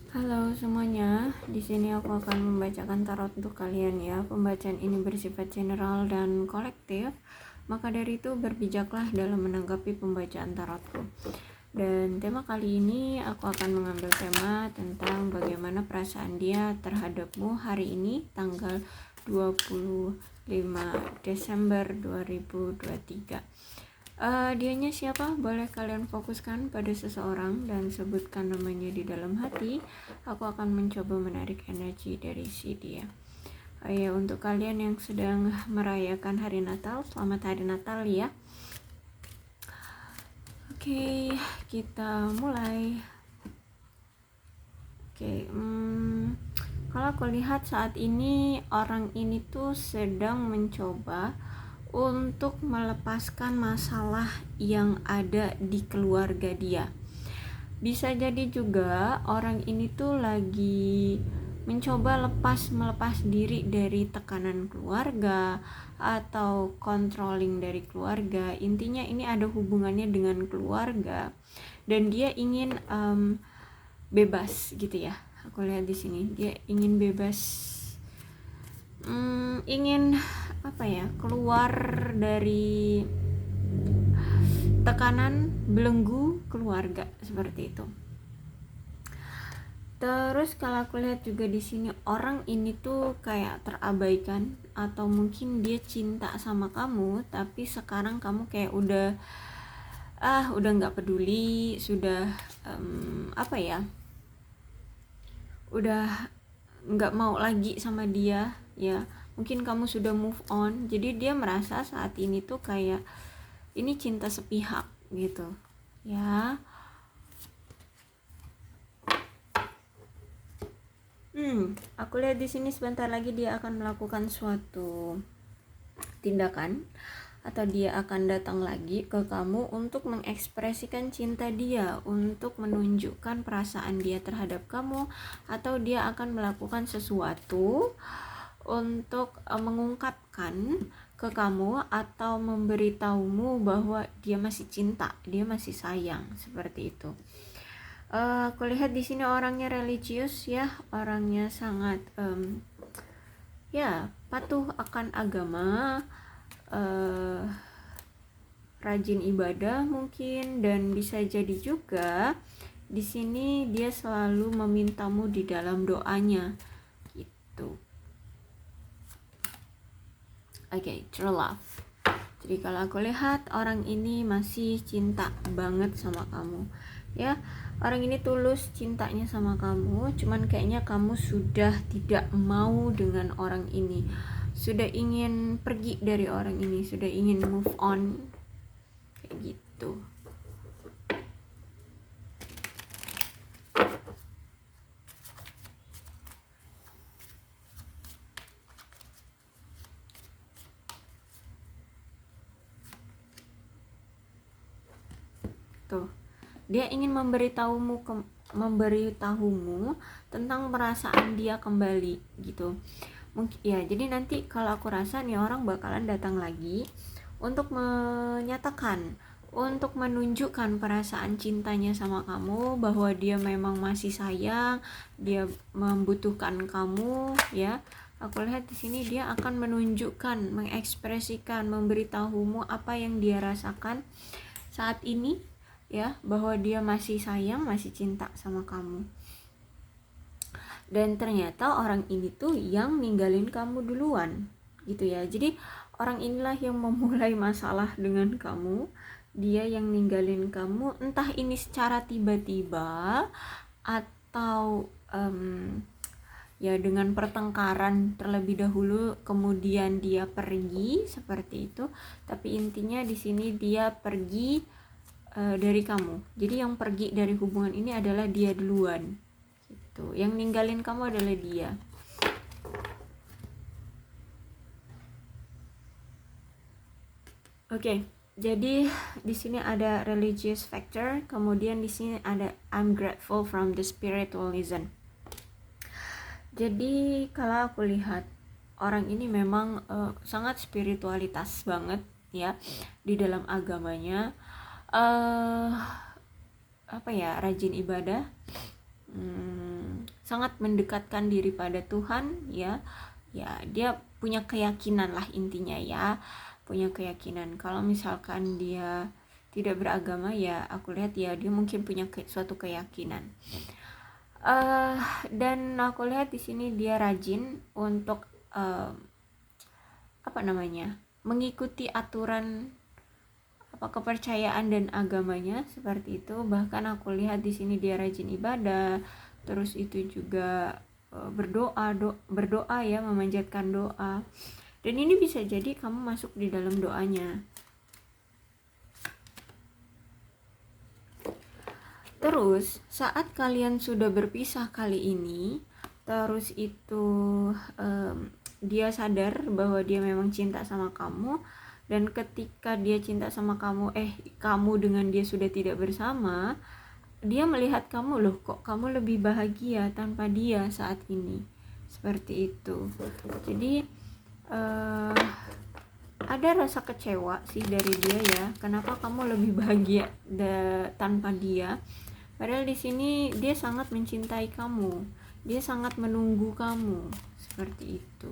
Halo semuanya, di sini aku akan membacakan tarot untuk kalian ya. Pembacaan ini bersifat general dan kolektif, maka dari itu berbijaklah dalam menanggapi pembacaan tarotku. Dan tema kali ini aku akan mengambil tema tentang bagaimana perasaan dia terhadapmu hari ini tanggal 25 Desember 2023. Dianya siapa? Boleh kalian fokuskan pada seseorang dan sebutkan namanya di dalam hati. Aku akan mencoba menarik energi dari si dia. Ya, untuk kalian yang sedang merayakan hari Natal, selamat hari Natal ya. Oke, kita mulai. Kalau aku lihat saat ini orang ini tuh sedang mencoba untuk melepaskan masalah yang ada di keluarga dia. Bisa jadi juga orang ini tuh lagi mencoba melepas diri dari tekanan keluarga atau controlling dari keluarga. Intinya ini ada hubungannya dengan keluarga dan dia ingin bebas gitu ya. Aku lihat di sini dia ingin bebas, ingin keluar dari tekanan belenggu keluarga seperti itu. Terus kalau aku lihat juga di sini orang ini tuh kayak terabaikan atau mungkin dia cinta sama kamu tapi sekarang kamu kayak udah nggak peduli, sudah udah nggak mau lagi sama dia ya. Mungkin kamu sudah move on, jadi dia merasa saat ini tuh kayak ini cinta sepihak gitu ya. Aku lihat di sini sebentar lagi dia akan melakukan suatu tindakan atau dia akan datang lagi ke kamu untuk mengekspresikan cinta dia, untuk menunjukkan perasaan dia terhadap kamu, atau dia akan melakukan sesuatu untuk mengungkapkan ke kamu atau memberitahumu bahwa dia masih cinta, dia masih sayang, seperti itu. Aku lihat di sini orangnya religius ya, orangnya sangat patuh akan agama, rajin ibadah mungkin, dan bisa jadi juga di sini dia selalu memintamu di dalam doanya gitu. True love. Jadi kalau aku lihat orang ini masih cinta banget sama kamu ya. Orang ini tulus cintanya sama kamu, cuman kayaknya kamu sudah tidak mau dengan orang ini, sudah ingin pergi dari orang ini, sudah ingin move on kayak gitu. Tuh, dia ingin memberitahumu tentang perasaan dia kembali gitu. Mungkin ya, jadi nanti kalau aku rasa nih orang bakalan datang lagi untuk menyatakan, untuk menunjukkan perasaan cintanya sama kamu, bahwa dia memang masih sayang, dia membutuhkan kamu ya. Aku lihat di sini dia akan menunjukkan, mengekspresikan, memberitahumu apa yang dia rasakan saat ini ya, bahwa dia masih sayang, masih cinta sama kamu. Dan ternyata orang ini tuh yang ninggalin kamu duluan gitu ya. Jadi orang inilah yang memulai masalah dengan kamu, dia yang ninggalin kamu, entah ini secara tiba-tiba atau ya dengan pertengkaran terlebih dahulu kemudian dia pergi seperti itu. Tapi intinya di sini dia pergi dari kamu. Jadi yang pergi dari hubungan ini adalah dia duluan gitu. Yang ninggalin kamu adalah dia. Jadi di sini ada religious factor, kemudian di sini ada I'm grateful from the spiritualism. Jadi kalau aku lihat orang ini memang sangat spiritualitas banget ya di dalam agamanya. Rajin ibadah, sangat mendekatkan diri pada Tuhan, ya dia punya keyakinan lah intinya, ya punya keyakinan. Kalau misalkan dia tidak beragama, ya aku lihat ya dia mungkin punya suatu keyakinan. Dan aku lihat di sini dia rajin untuk mengikuti aturan kepercayaan dan agamanya, seperti itu. Bahkan aku lihat di sini dia rajin ibadah, terus itu juga berdoa ya, memanjatkan doa. Dan ini bisa jadi kamu masuk di dalam doanya. Terus saat kalian sudah berpisah kali ini, terus itu dia sadar bahwa dia memang cinta sama kamu, dan ketika dia cinta sama kamu, kamu dengan dia sudah tidak bersama, dia melihat kamu, loh kok kamu lebih bahagia tanpa dia saat ini, seperti itu. Jadi ada rasa kecewa sih dari dia, ya kenapa kamu lebih bahagia tanpa dia. Padahal di sini dia sangat mencintai kamu, dia sangat menunggu kamu, seperti itu.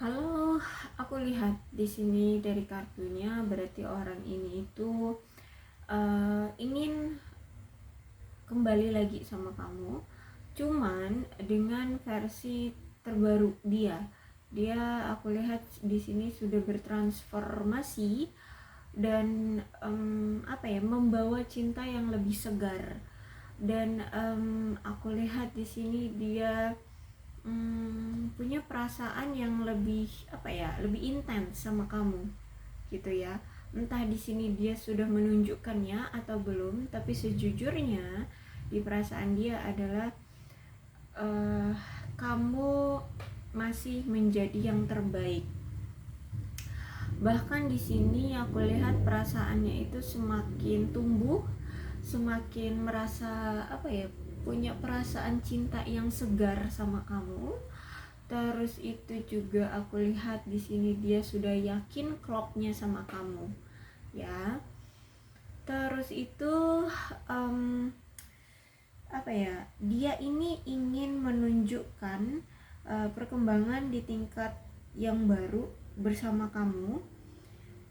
Kalau aku lihat di sini dari kartunya, berarti orang ini itu ingin kembali lagi sama kamu, cuman dengan versi terbaru dia. Aku lihat di sini sudah bertransformasi dan membawa cinta yang lebih segar. Dan aku lihat di sini dia punya perasaan yang lebih lebih intens sama kamu, gitu ya. Entah di sini dia sudah menunjukkannya atau belum, tapi sejujurnya di perasaan dia adalah kamu masih menjadi yang terbaik. Bahkan di sini aku lihat perasaannya itu semakin tumbuh, semakin merasa punya perasaan cinta yang segar sama kamu. Terus itu juga aku lihat di sini dia sudah yakin klopnya sama kamu, ya. Terus itu dia ini ingin menunjukkan perkembangan di tingkat yang baru bersama kamu,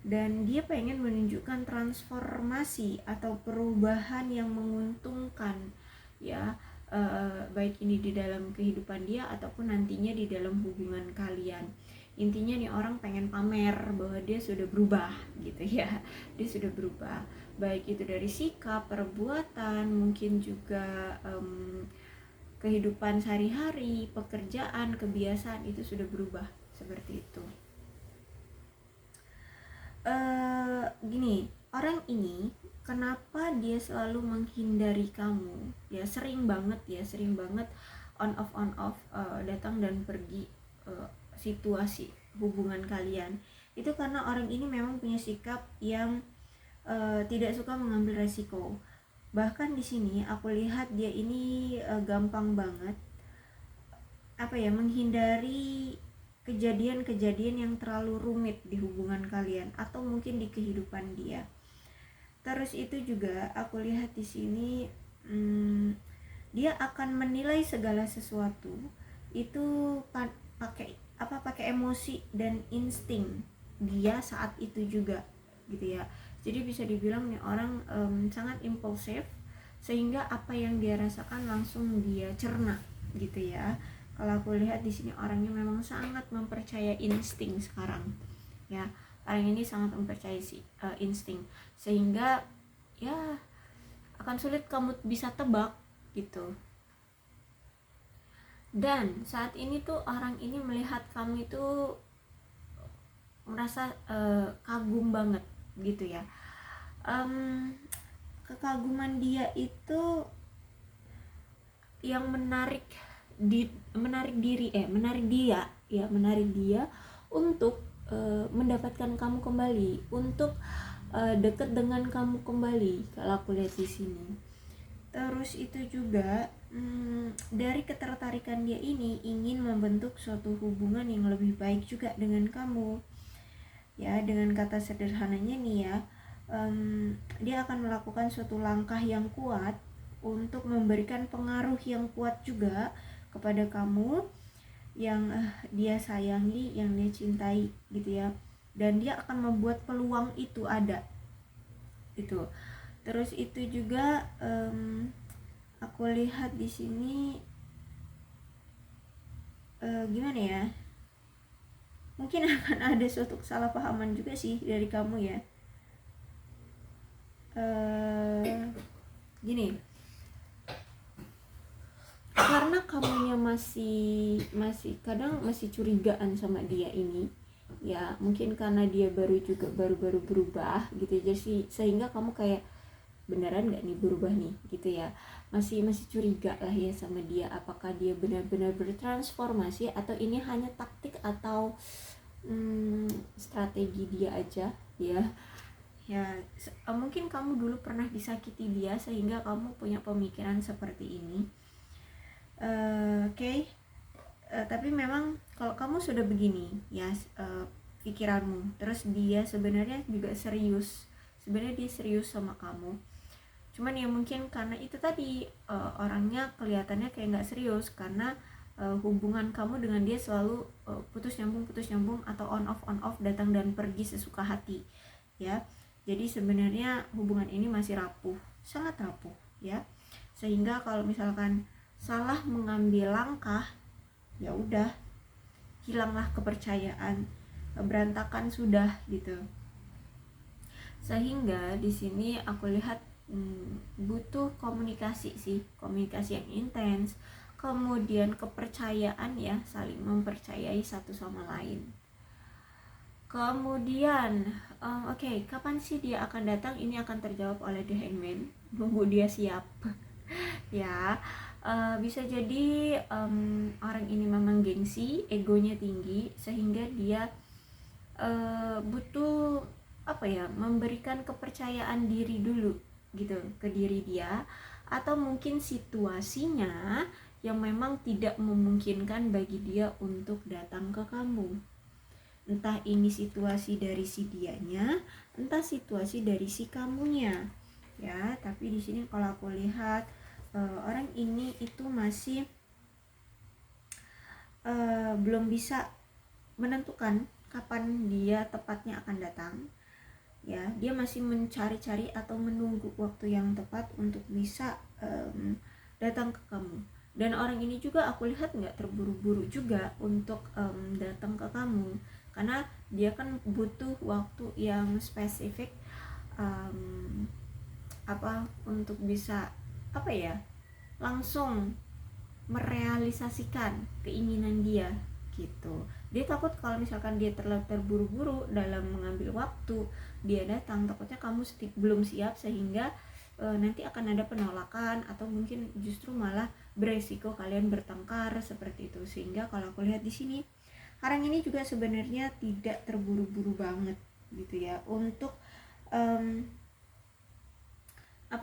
dan dia pengen menunjukkan transformasi atau perubahan yang menguntungkan, ya, baik ini di dalam kehidupan dia ataupun nantinya di dalam hubungan kalian. Intinya nih orang pengen pamer bahwa dia sudah berubah, gitu ya. Dia sudah berubah, baik itu dari sikap, perbuatan, mungkin juga kehidupan sehari-hari, pekerjaan, kebiasaan, itu sudah berubah, seperti itu. Gini, orang ini kenapa dia selalu menghindari kamu, ya sering banget on off datang dan pergi situasi hubungan kalian. Itu karena orang ini memang punya sikap yang tidak suka mengambil resiko. Bahkan di sini aku lihat dia ini gampang banget menghindari kejadian-kejadian yang terlalu rumit di hubungan kalian atau mungkin di kehidupan dia. Terus itu juga aku lihat di sini dia akan menilai segala sesuatu itu pakai emosi dan insting dia saat itu juga, gitu ya. Jadi bisa dibilang nih orang sangat impulsif, sehingga apa yang dia rasakan langsung dia cerna, gitu ya. Kalau aku lihat di sini orangnya memang sangat mempercaya insting sekarang, ya. Orang ini sangat mempercayai insting, sehingga ya akan sulit kamu bisa tebak, gitu. Dan saat ini tuh orang ini melihat kamu itu merasa kagum banget, gitu ya. Kekaguman dia itu yang menarik menarik dia untuk mendapatkan kamu kembali, untuk dekat dengan kamu kembali kalau aku lihat di sini. Terus itu juga dari ketertarikan dia ini ingin membentuk suatu hubungan yang lebih baik juga dengan kamu. Ya, dengan kata sederhananya nih ya, dia akan melakukan suatu langkah yang kuat untuk memberikan pengaruh yang kuat juga kepada kamu yang dia sayangi, yang dia cintai gitu ya. Dan dia akan membuat peluang itu ada gitu. Terus itu juga aku lihat di sini gimana ya, mungkin akan ada suatu kesalahpahaman juga sih dari kamu ya. Gini, karena kamunya masih kadang masih curigaan sama dia ini ya, mungkin karena dia baru berubah gitu aja sih, sehingga kamu kayak beneran nggak nih berubah nih gitu ya, masih curiga lah ya sama dia, apakah dia benar-benar bertransformasi atau ini hanya taktik atau strategi dia aja ya. Mungkin kamu dulu pernah disakiti dia sehingga kamu punya pemikiran seperti ini. Oke. Tapi memang kalau kamu sudah begini ya, pikiranmu, terus dia sebenarnya juga serius, dia serius sama kamu, cuman ya mungkin karena itu tadi orangnya kelihatannya kayak nggak serius karena hubungan kamu dengan dia selalu putus nyambung atau on off, datang dan pergi sesuka hati ya. Jadi sebenarnya hubungan ini masih rapuh, sangat rapuh ya, sehingga kalau misalkan salah mengambil langkah, ya udah, hilanglah kepercayaan, berantakan sudah gitu. Sehingga di sini aku lihat butuh komunikasi yang intens, kemudian kepercayaan ya, saling mempercayai satu sama lain. Kemudian oke, kapan sih dia akan datang? Ini akan terjawab oleh The Hangman. Nunggu dia siap ya. Bisa jadi orang ini memang gengsi, egonya tinggi, sehingga dia butuh memberikan kepercayaan diri dulu gitu ke diri dia, atau mungkin situasinya yang memang tidak memungkinkan bagi dia untuk datang ke kamu. Entah ini situasi dari si dianya, entah situasi dari si kamunya ya. Tapi di sini kalau aku lihat orang ini itu masih belum bisa menentukan kapan dia tepatnya akan datang ya. Dia masih mencari-cari atau menunggu waktu yang tepat untuk bisa datang ke kamu. Dan orang ini juga aku lihat nggak terburu-buru juga untuk datang ke kamu, karena dia kan butuh waktu yang spesifik untuk bisa langsung merealisasikan keinginan dia gitu. Dia takut kalau misalkan dia terlalu terburu-buru dalam mengambil waktu dia datang, takutnya kamu belum siap, sehingga nanti akan ada penolakan, atau mungkin justru malah beresiko kalian bertengkar seperti itu. Sehingga kalau aku lihat di sini, orang ini juga sebenarnya tidak terburu-buru banget gitu ya untuk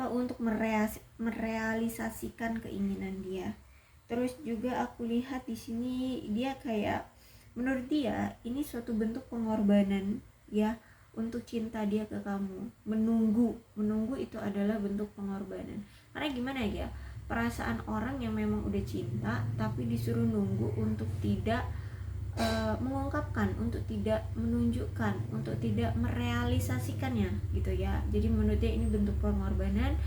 untuk merealisasikan keinginan dia. Terus juga aku lihat di sini dia kayak, menurut dia ini suatu bentuk pengorbanan ya untuk cinta dia ke kamu. Menunggu itu adalah bentuk pengorbanan. Karena gimana ya, perasaan orang yang memang udah cinta tapi disuruh nunggu untuk tidak mengungkapkan, untuk tidak menunjukkan, untuk tidak merealisasikannya gitu ya. Jadi menurut dia ini bentuk pengorbanan.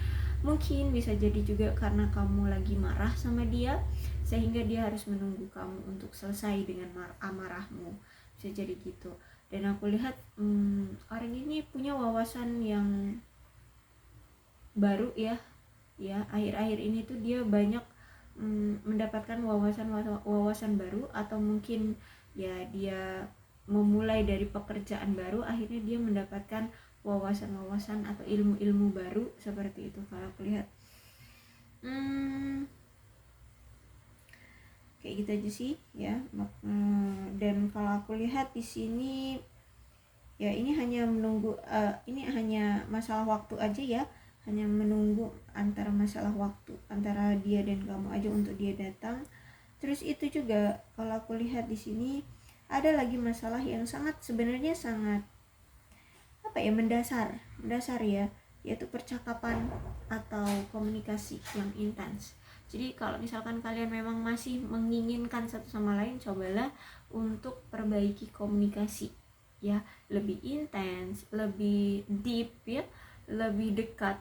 Mungkin bisa jadi juga karena kamu lagi marah sama dia, sehingga dia harus menunggu kamu untuk selesai dengan amarahmu, bisa jadi gitu. Dan aku lihat orang ini punya wawasan yang baru ya. Akhir-akhir ini tuh dia banyak mendapatkan wawasan baru, atau mungkin ya dia memulai dari pekerjaan baru, akhirnya dia mendapatkan wawasan atau ilmu-ilmu baru seperti itu kalau aku lihat. Kayak gitu aja sih ya. Dan kalau aku lihat di sini ya ini hanya menunggu, ini hanya masalah waktu aja ya, hanya menunggu antara masalah waktu antara dia dan kamu aja untuk dia datang. Terus itu juga kalau aku lihat di sini ada lagi masalah yang sebenarnya sangat mendasar ya, yaitu percakapan atau komunikasi yang intens. Jadi kalau misalkan kalian memang masih menginginkan satu sama lain, cobalah untuk perbaiki komunikasi ya, lebih intens, lebih deep ya, lebih dekat,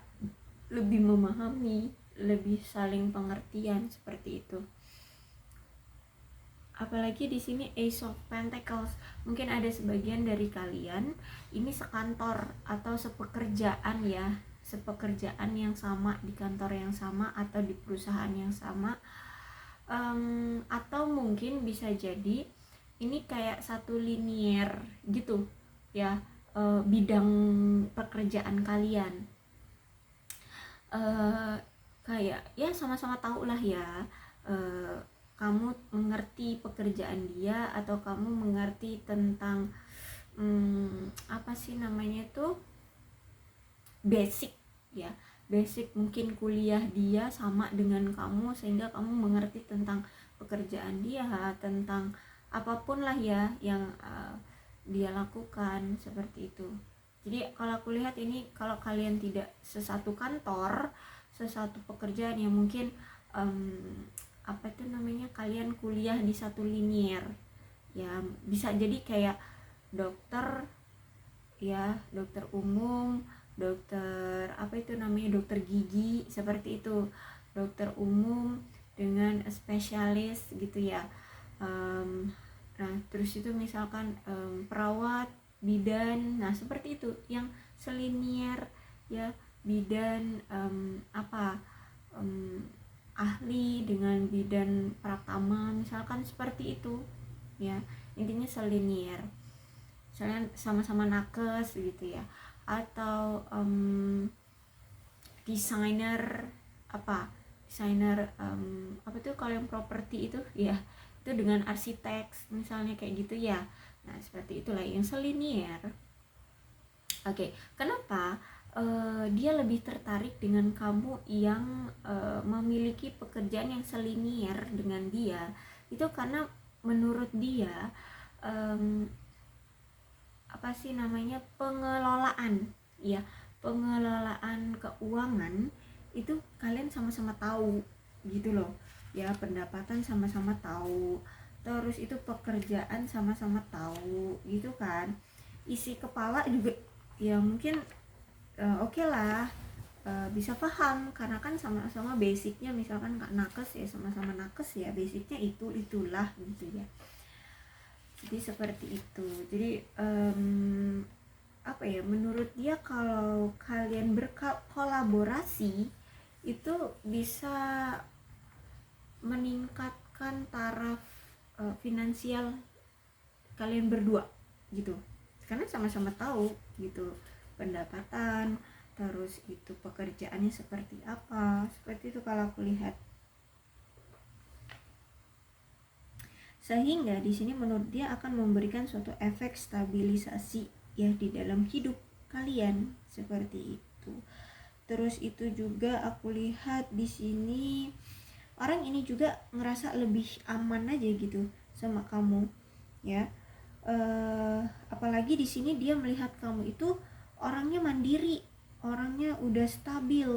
lebih memahami, lebih saling pengertian, seperti itu. Apalagi di sini Ace of Pentacles, mungkin ada sebagian dari kalian ini sekantor atau sepekerjaan ya, sepekerjaan yang sama, di kantor yang sama atau di perusahaan yang sama, atau mungkin bisa jadi ini kayak satu linier gitu ya, bidang pekerjaan kalian, kayak ya sama-sama tahu lah ya, kamu mengerti pekerjaan dia atau kamu mengerti tentang apa sih namanya tuh, basic ya, basic mungkin kuliah dia sama dengan kamu, sehingga kamu mengerti tentang pekerjaan dia, tentang apapun lah ya yang dia lakukan, seperti itu. Jadi kalau aku lihat ini, kalau kalian tidak sesatu kantor, sesatu pekerjaan yang mungkin apa itu namanya, kalian kuliah di satu linier ya, bisa jadi kayak dokter ya, dokter umum, dokter apa itu namanya, dokter gigi, seperti itu, dokter umum dengan spesialis gitu ya. Nah terus itu misalkan perawat, bidan, nah seperti itu yang selinier ya, bidan ahli dengan bidan pratama, misalkan seperti itu ya, intinya selinier, misalnya sama-sama nakes gitu ya, atau desainer apa tuh kalau yang properti itu ya, itu dengan arsitek misalnya, kayak gitu ya. Nah seperti itulah yang selinier. Oke, kenapa dia lebih tertarik dengan kamu yang memiliki pekerjaan yang selinier dengan dia? Itu karena menurut dia apa sih namanya, pengelolaan ya, pengelolaan keuangan itu kalian sama-sama tahu gitu loh ya, pendapatan sama-sama tahu, terus itu pekerjaan sama-sama tahu gitu kan, isi kepala juga ya mungkin oke lah, bisa paham karena kan sama-sama basicnya, misalkan kak nakes ya, sama-sama nakes ya, basicnya itulah gitu ya. Jadi seperti itu. Jadi apa ya, menurut dia kalau kalian berkolaborasi itu bisa meningkatkan taraf finansial kalian berdua gitu, karena sama-sama tahu gitu pendapatan, terus itu pekerjaannya seperti apa, seperti itu kalau aku lihat. Sehingga di sini menurut dia akan memberikan suatu efek stabilisasi ya di dalam hidup kalian, seperti itu. Terus itu juga aku lihat di sini orang ini juga ngerasa lebih aman aja gitu sama kamu ya. Apalagi di sini dia melihat kamu itu orangnya mandiri, orangnya udah stabil,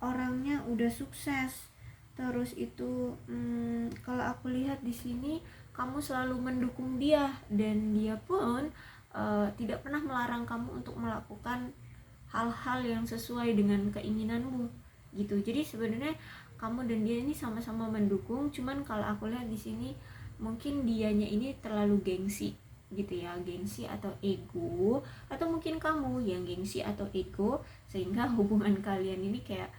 orangnya udah sukses. Terus itu kalau aku lihat di sini kamu selalu mendukung dia, dan dia pun tidak pernah melarang kamu untuk melakukan hal-hal yang sesuai dengan keinginanmu gitu. Jadi sebenarnya kamu dan dia ini sama-sama mendukung, cuman kalau aku lihat di sini mungkin dianya ini terlalu gengsi gitu ya, gengsi atau ego, atau mungkin kamu yang gengsi atau ego, sehingga hubungan kalian ini kayak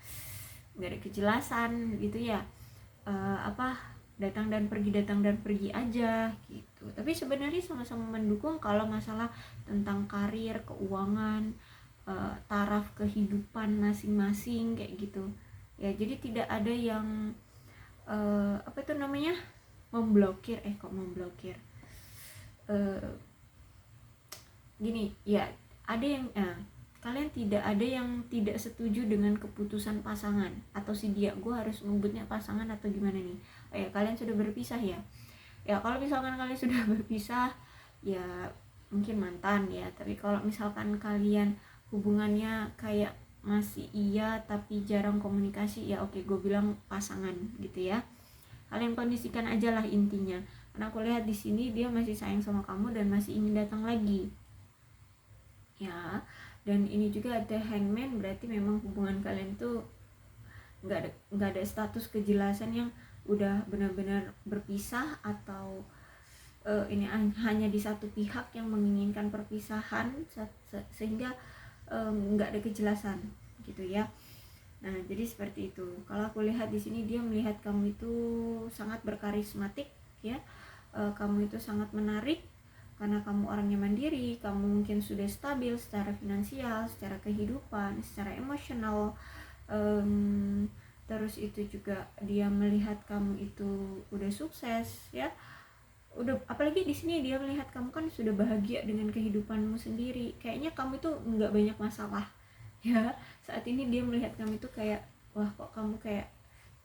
nggak ada kejelasan gitu ya, datang dan pergi aja gitu. Tapi sebenarnya sama-sama mendukung kalau masalah tentang karir, keuangan, taraf kehidupan masing-masing kayak gitu ya. Jadi tidak ada yang apa itu namanya, memblokir gini ya, ada yang kalian tidak ada yang tidak setuju dengan keputusan pasangan atau si dia, gue harus menyebutnya pasangan atau gimana nih, ya kalian sudah berpisah ya. Kalau misalkan kalian sudah berpisah ya mungkin mantan ya, tapi kalau misalkan kalian hubungannya kayak masih iya tapi jarang komunikasi, ya oke, gue bilang pasangan gitu ya. Kalian kondisikan aja lah intinya, karena aku lihat di sini dia masih sayang sama kamu dan masih ingin datang lagi ya. Dan ini juga ada hangman, berarti memang hubungan kalian tuh nggak ada status kejelasan yang udah benar-benar berpisah, atau ini hanya di satu pihak yang menginginkan perpisahan sehingga nggak ada kejelasan gitu ya. Nah jadi seperti itu. Kalau aku lihat di sini dia melihat kamu itu sangat berkarismatik ya, kamu itu sangat menarik karena kamu orangnya mandiri, kamu mungkin sudah stabil secara finansial, secara kehidupan, secara emosional. Terus itu juga dia melihat kamu itu udah sukses ya, udah, apalagi di sini dia melihat kamu kan sudah bahagia dengan kehidupanmu sendiri, kayaknya kamu itu nggak banyak masalah ya. Saat ini dia melihat kamu itu kayak, wah kok kamu kayak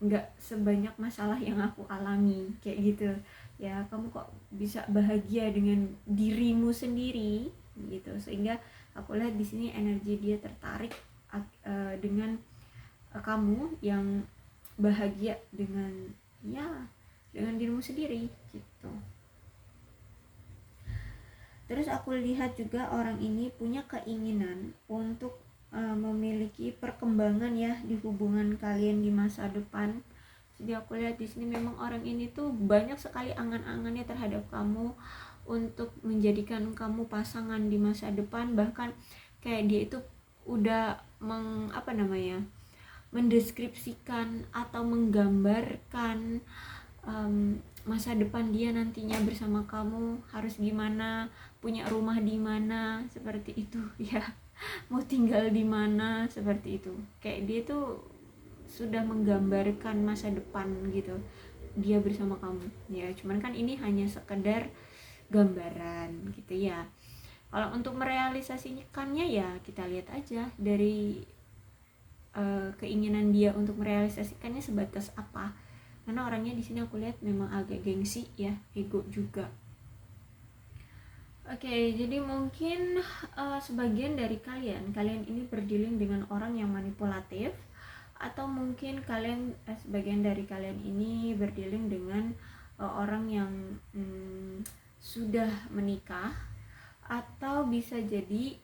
nggak sebanyak masalah yang aku alami kayak gitu ya, kamu kok bisa bahagia dengan dirimu sendiri gitu, sehingga aku lihat di sini energi dia tertarik dengan kamu yang bahagia dengan dirimu sendiri gitu. Terus aku lihat juga orang ini punya keinginan untuk memiliki perkembangan ya di hubungan kalian di masa depan. Jadi aku lihat di sini memang orang ini tuh banyak sekali angan-angannya terhadap kamu untuk menjadikan kamu pasangan di masa depan, bahkan kayak dia itu udah mendeskripsikan atau menggambarkan masa depan dia nantinya bersama kamu harus gimana, punya rumah di mana seperti itu ya, mau tinggal di mana seperti itu. Kayak dia tuh sudah menggambarkan masa depan gitu dia bersama kamu ya. Cuman kan ini hanya sekedar gambaran gitu ya. Kalau untuk merealisasikannya ya kita lihat aja dari keinginan dia untuk merealisasikannya sebatas apa. Karena orangnya di sini aku lihat memang agak gengsi ya, ego juga. Oke, jadi mungkin sebagian dari kalian ini berdealing dengan orang yang manipulatif, atau mungkin sebagian dari kalian ini berdealing dengan orang yang sudah menikah, atau bisa jadi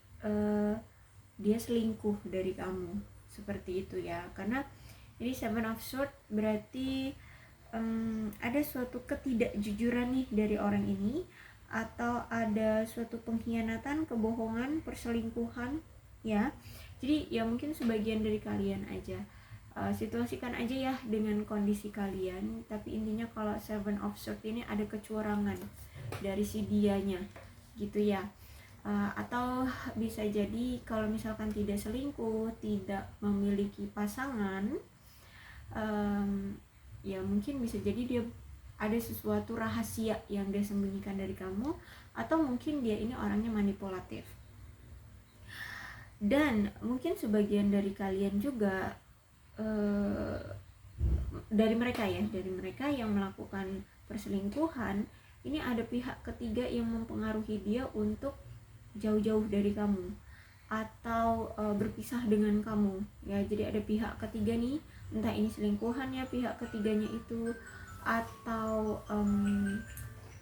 dia selingkuh dari kamu seperti itu ya. Karena ini 7 of Swords berarti ada suatu ketidakjujuran nih dari orang ini, atau ada suatu pengkhianatan, kebohongan, perselingkuhan ya. Jadi ya mungkin sebagian dari kalian aja, situasikan aja ya dengan kondisi kalian. Tapi intinya kalau 7 of Swords ini ada kecurangan dari si dianya gitu ya. Atau bisa jadi kalau misalkan tidak selingkuh, tidak memiliki pasangan, ya mungkin bisa jadi dia ada sesuatu rahasia yang dia sembunyikan dari kamu, atau mungkin dia ini orangnya manipulatif. Dan mungkin sebagian dari kalian juga dari mereka yang melakukan perselingkuhan ini ada pihak ketiga yang mempengaruhi dia untuk jauh-jauh dari kamu atau berpisah dengan kamu ya. Jadi ada pihak ketiga nih, entah ini selingkuhan ya pihak ketiganya itu, atau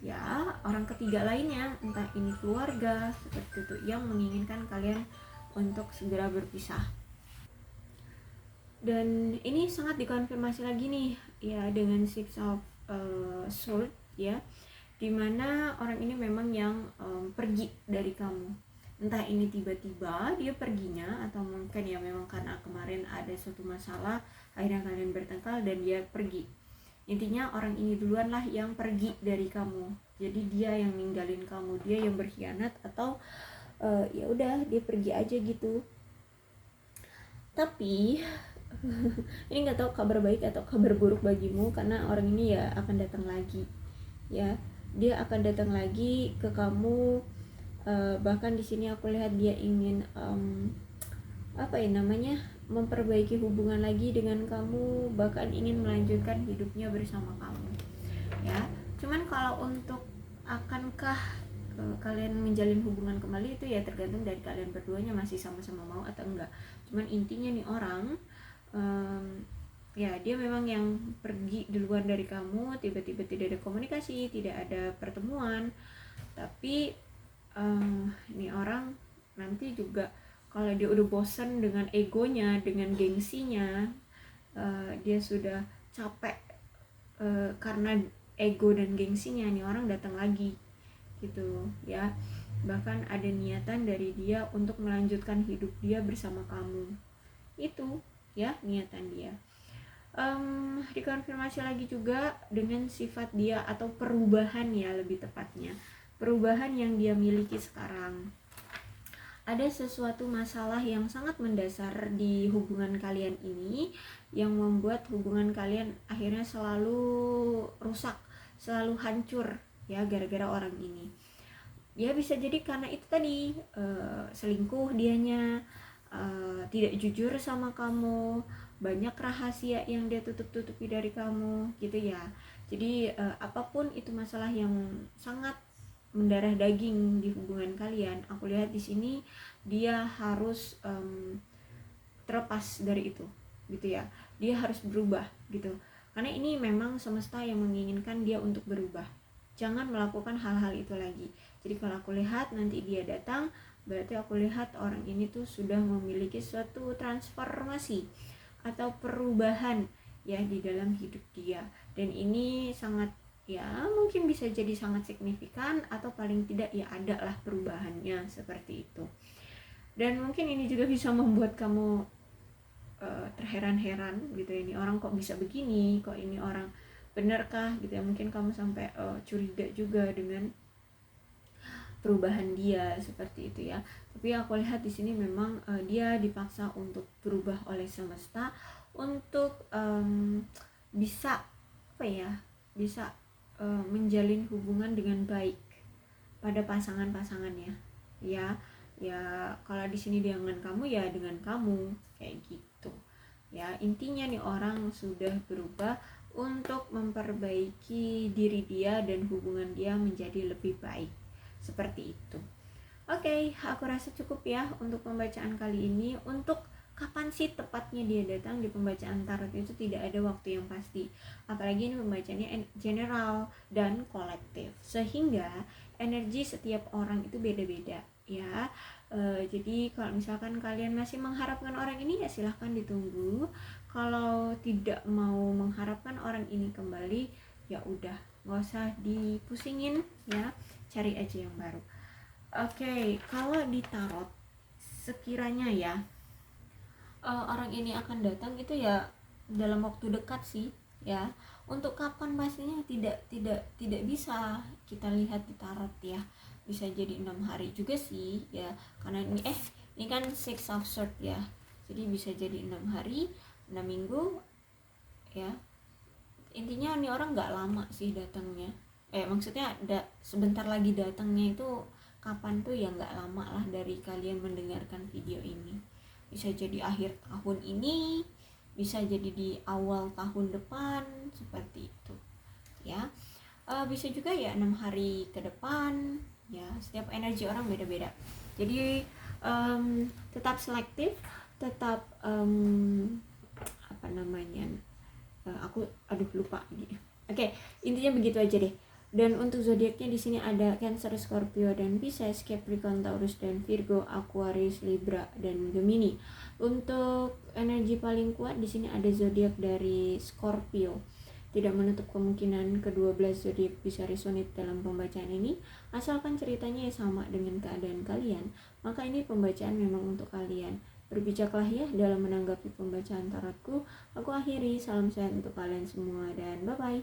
ya orang ketiga lainnya, entah ini keluarga seperti itu, yang menginginkan kalian untuk segera berpisah. Dan ini sangat dikonfirmasi lagi nih ya dengan 6 of Swords ya, dimana orang ini memang yang pergi dari kamu. Entah ini tiba-tiba dia perginya, atau mungkin ya memang karena kemarin ada suatu masalah akhirnya kalian bertengkar dan dia pergi. Intinya orang ini duluan lah yang pergi dari kamu. Jadi dia yang ninggalin kamu, dia yang berkhianat, atau ya udah dia pergi aja gitu. Tapi ini nggak tahu kabar baik atau kabar buruk bagimu, karena orang ini ya akan datang lagi ya. Dia akan datang lagi ke kamu, bahkan di sini aku lihat dia ingin memperbaiki hubungan lagi dengan kamu, bahkan ingin melanjutkan hidupnya bersama kamu, ya. Cuman kalau untuk akankah kalian menjalin hubungan kembali, itu ya tergantung dari kalian berduanya masih sama-sama mau atau enggak. Cuman intinya nih orang, ya dia memang yang pergi duluan dari kamu, tiba-tiba tidak ada komunikasi, tidak ada pertemuan. Tapi ini orang nanti juga kalau dia udah bosan dengan egonya, dengan gengsinya, dia sudah capek karena ego dan gengsinya, nih orang datang lagi gitu ya. Bahkan ada niatan dari dia untuk melanjutkan hidup dia bersama kamu, itu ya niatan dia. Dikonfirmasi lagi juga dengan sifat dia atau perubahan, ya lebih tepatnya perubahan yang dia miliki sekarang. Ada sesuatu masalah yang sangat mendasar di hubungan kalian ini yang membuat hubungan kalian akhirnya selalu rusak, selalu hancur ya, gara-gara orang ini. Ya bisa jadi karena itu tadi, selingkuh dianya, tidak jujur sama kamu, banyak rahasia yang dia tutup-tutupi dari kamu gitu ya. Jadi apapun itu masalah yang sangat mendarah daging di hubungan kalian, aku lihat di sini dia harus terlepas dari itu gitu ya. Dia harus berubah gitu, karena ini memang semesta yang menginginkan dia untuk berubah, jangan melakukan hal-hal itu lagi. Jadi kalau aku lihat nanti dia datang, berarti aku lihat orang ini tuh sudah memiliki suatu transformasi atau perubahan ya di dalam hidup dia, dan ini sangat, ya mungkin bisa jadi sangat signifikan, atau paling tidak ya ada lah perubahannya seperti itu. Dan mungkin ini juga bisa membuat kamu terheran-heran gitu, ini orang kok bisa begini, kok ini orang benarkah gitu ya. Mungkin kamu sampai curiga juga dengan perubahan dia seperti itu ya. Tapi aku lihat di sini memang dia dipaksa untuk berubah oleh semesta untuk bisa bisa menjalin hubungan dengan baik pada pasangannya ya. Kalau di sini dia dengan kamu, ya dengan kamu kayak gitu ya. Intinya nih orang sudah berubah untuk memperbaiki diri dia dan hubungan dia menjadi lebih baik seperti itu. Oke, aku rasa cukup ya untuk pembacaan kali ini. Untuk kapan sih tepatnya dia datang di pembacaan tarot itu tidak ada waktu yang pasti, apalagi ini pembacaannya general dan kolektif, sehingga energi setiap orang itu beda-beda ya. Jadi kalau misalkan kalian masih mengharapkan orang ini, ya silahkan ditunggu. Kalau tidak mau mengharapkan orang ini kembali, ya udah nggak usah dipusingin ya, cari aja yang baru. Oke, kalau di tarot sekiranya ya orang ini akan datang itu ya dalam waktu dekat sih ya. Untuk kapan pastinya tidak bisa kita lihat di tarot ya. Bisa jadi 6 hari juga sih ya, karena ini kan 6 of Swords ya. Jadi bisa jadi 6 hari, 6 minggu ya. Intinya ini orang nggak lama sih datangnya. Maksudnya sebentar lagi datangnya, itu kapan tuh ya nggak lama lah dari kalian mendengarkan video ini. Bisa jadi akhir tahun ini, bisa jadi di awal tahun depan seperti itu ya. Bisa juga ya 6 hari ke depan ya. Setiap energi orang beda-beda, jadi tetap selektif, tetap aku lupa gitu. Oke, intinya begitu aja deh. Dan untuk zodiaknya di sini ada Cancer, Scorpio, dan Pisces, Capricorn, Taurus, dan Virgo, Aquarius, Libra, dan Gemini. Untuk energi paling kuat di sini ada zodiak dari Scorpio. Tidak menutup kemungkinan ke-12 zodiak bisa resonate dalam pembacaan ini, asalkan ceritanya sama dengan keadaan kalian, maka ini pembacaan memang untuk kalian. Berbijaklah ya dalam menanggapi pembacaan tarotku. Aku akhiri, salam sehat untuk kalian semua dan bye-bye.